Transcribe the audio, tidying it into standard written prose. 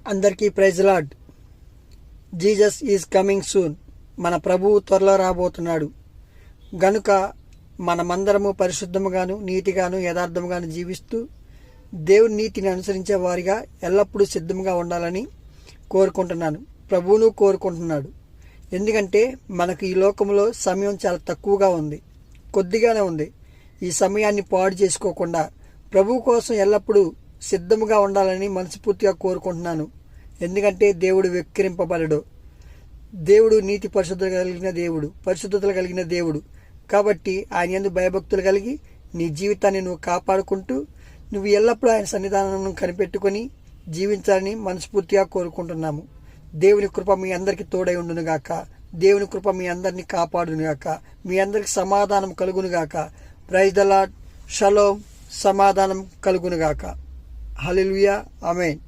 అందరికీ praise lord. Jesus is coming soon. మన ప్రభువు త్వరలో రాబోతున్నాడు గనుక మనమందరము పరిశుద్ధముగాను నీతిగాను యథార్థముగాను జీవిస్తూ దేవుని నీతిని అనుసరించే వారిగా ఎల్లప్పుడూ సిద్ధంగా ఉండాలని కోరుకుంటున్నాను. ప్రభువును కోరుకుంటున్నాడు. ఎందుకంటే మనకు ఈ లోకంలో సమయం చాలా తక్కువగా ఉంది, కొద్దిగానే ఉంది. ఈ సమయాన్ని పాడు చేసుకోకుండా ప్రభువు కోసం ఎల్లప్పుడూ సిద్ధముగా ఉండాలని మనస్ఫూర్తిగా కోరుకుంటున్నాను. ఎందుకంటే దేవుడు వెక్కిరింపబడడు. దేవుడు నీతి పరిశుద్ధతలు కలిగిన దేవుడు. కాబట్టి ఆయన యందు భయభక్తులు కలిగి నీ జీవితాన్ని నువ్వు కాపాడుకుంటూ నువ్వు ఎల్లప్పుడూ ఆయన సన్నిధానం కనిపెట్టుకొని జీవించాలని మనస్ఫూర్తిగా కోరుకుంటున్నాము. దేవుని కృప మీ అందరికీ తోడై ఉండునుగాక. దేవుని కృప మీ అందరినీ కాపాడునుగాక. మీ అందరికి సమాధానం కలుగునుగాక. Praise the lord. షలోమ్. సమాధానం కలుగునుగాక. హల్లెలూయా. ఆమేన్.